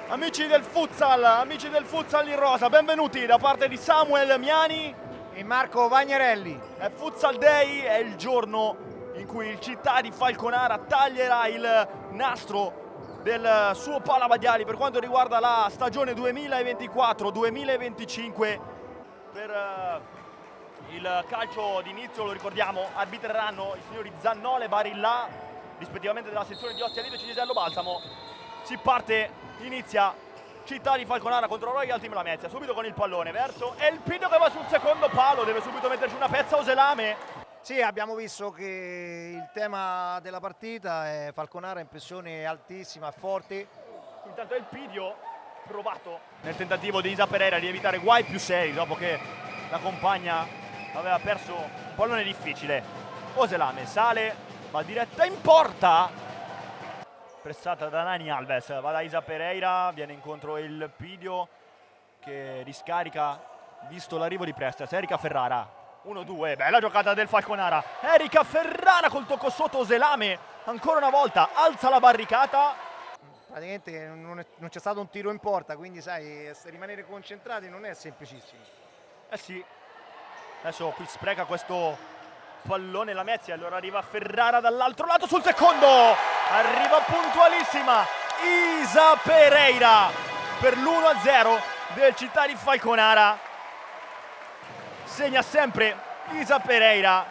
Amici del futsal in rosa, benvenuti da parte di Samuel Miani e Marco Vagnerelli. È Futsal Day, è il giorno in cui il Città di Falconara taglierà il nastro del suo Palavadiali per quanto riguarda la stagione 2024-2025. Per il calcio d'inizio, lo ricordiamo, arbitreranno i signori Zannola e Barilla, rispettivamente della sezione di Ostia Lido e Cinisello Balsamo. Si parte, inizia Città di Falconara contro Royal Team Lamezia, subito con il pallone verso Elpidio che va sul secondo palo, deve subito metterci una pezza Oselame. Sì, abbiamo visto che il tema della partita è Falconara in pressione altissima, forte. Intanto Elpidio provato nel tentativo di Isa Pereira di evitare guai più seri dopo che la compagna aveva perso un pallone difficile. Oselame sale, va diretta in porta, pressata da Nani Alves, va da Isa Pereira, viene incontro Elpidio che riscarica visto l'arrivo di Prestes. Erika Ferrara, 1-2, bella giocata del Falconara. Erika Ferrara col tocco sotto Oselame, ancora una volta alza la barricata. Praticamente non c'è stato un tiro in porta, quindi sai, rimanere concentrati non è semplicissimo. Eh sì, adesso qui spreca questo pallone Lamezia, allora arriva Ferrara dall'altro lato sul secondo, arriva puntualissima Isa Pereira per l'1-0 del Città di Falconara. Segna sempre Isa Pereira,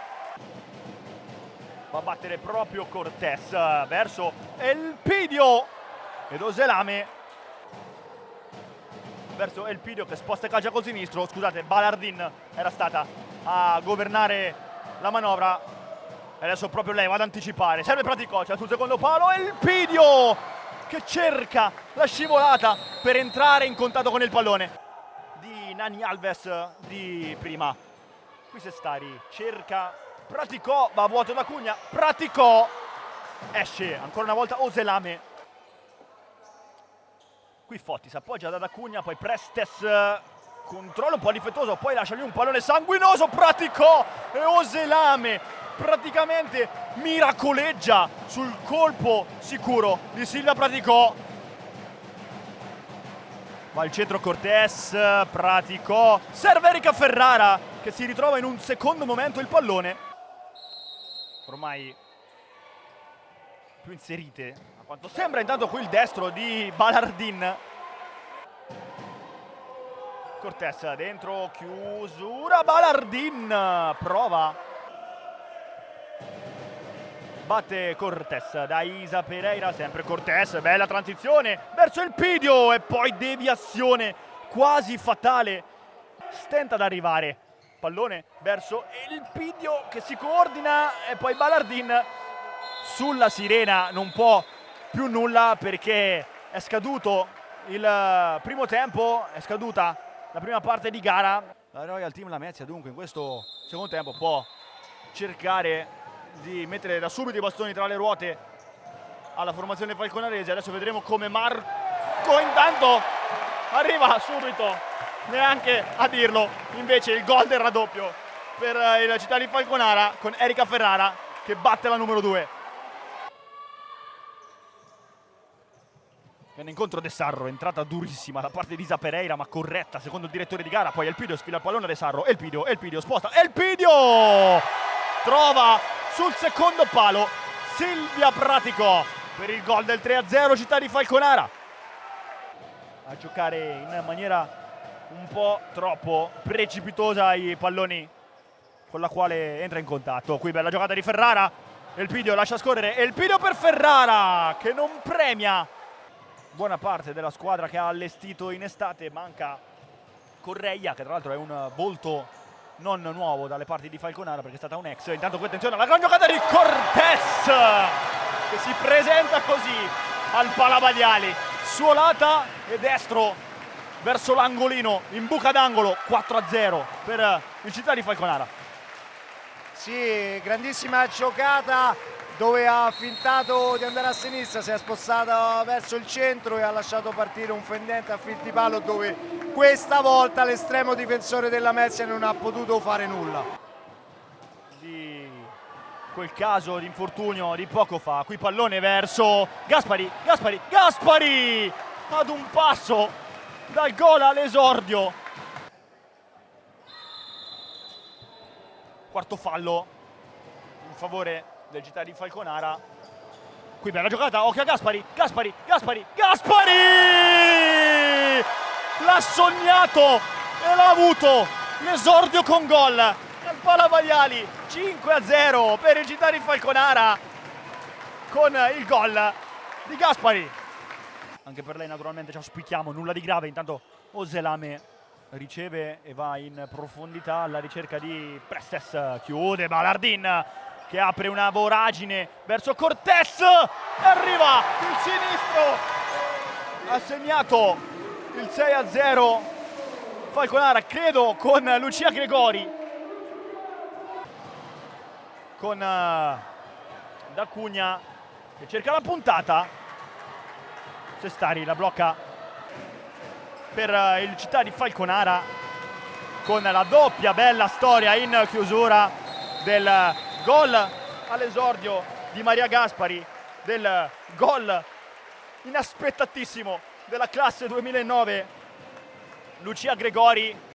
va a battere proprio Cortés verso Elpidio ed Oselame verso Elpidio che sposta e calcia col sinistro. Scusate, Balardin era stata a governare la manovra e adesso proprio lei va ad anticipare. Serve Praticoccia sul secondo palo, Elpidio che cerca la scivolata per entrare in contatto con il pallone di Nani Alves di prima. Qui Sestari cerca Praticò, va a vuoto da Cugna, Praticò esce ancora una volta Oselame. Qui Fotti si appoggia da Cugna, poi Prestes controllo un po' difettoso, poi lascia lì un pallone sanguinoso, Praticò e Oselame praticamente miracoleggia sul colpo sicuro di Silvia Praticò. Va al centro Cortés, Praticò, serve Erika Ferrara che si ritrova in un secondo momento il pallone. Ormai più inserite a quanto sembra, intanto qui il destro di Balardin. Cortés dentro, chiusura, Balardin prova, batte Cortés da Isa Pereira, sempre Cortés, bella transizione verso Elpidio e poi deviazione quasi fatale, stenta ad arrivare, pallone verso Elpidio che si coordina e poi Balardin sulla sirena non può più nulla perché è scaduto il primo tempo, è scaduta la prima parte di gara. La Royal Team Lamezia dunque in questo secondo tempo può cercare di mettere da subito i bastoni tra le ruote alla formazione falconarese. Adesso vedremo come Marco intanto arriva subito, neanche a dirlo, invece il gol del raddoppio per il Città di Falconara con Erika Ferrara che batte la numero 2. Viene incontro De Sarro, entrata durissima da parte di Isa Pereira ma corretta secondo il direttore di gara, poi Elpidio sfila il pallone a De Sarro, Elpidio sposta, Elpidio trova sul secondo palo Silvia Praticò per il gol del 3-0 Città di Falconara. A giocare in maniera un po' troppo precipitosa i palloni con la quale entra in contatto. Qui bella giocata di Ferrara, Elpidio lascia scorrere, Elpidio per Ferrara che non premia buona parte della squadra che ha allestito in estate. Manca Correia che tra l'altro è un volto non nuovo dalle parti di Falconara perché è stata un ex. Intanto qui attenzione alla gran giocata di Cortés che si presenta così al Palavadiali, suolata e destro verso l'angolino in buca d'angolo, 4-0 per il Città di Falconara. Sì, grandissima giocata dove ha fintato di andare a sinistra, si è spostata verso il centro e ha lasciato partire un fendente a fil di palo dove questa volta l'estremo difensore della Lamezia non ha potuto fare nulla. Di quel caso di infortunio di poco fa, qui pallone verso Gaspari ad un passo dal gol all'esordio. Quarto fallo in favore del GT di Falconara. Qui bella giocata, occhio a Gaspari, Gaspari! L'ha sognato e l'ha avuto, l'esordio con gol al Palavaiali, 5-0 per il GT di Falconara con il gol di Gaspari. Anche per lei naturalmente ci auspichiamo nulla di grave. Intanto Oselame riceve e va in profondità alla ricerca di Prestes, chiude Balardin che apre una voragine verso Cortés, arriva il sinistro, ha segnato il 6-0 Falconara, credo con Lucia Gregori, con D'Acugna che cerca la puntata, Sestari la blocca per il Città di Falconara con la doppia bella storia in chiusura del gol all'esordio di Maria Gaspari, del gol inaspettatissimo della classe 2009. Lucia Gregori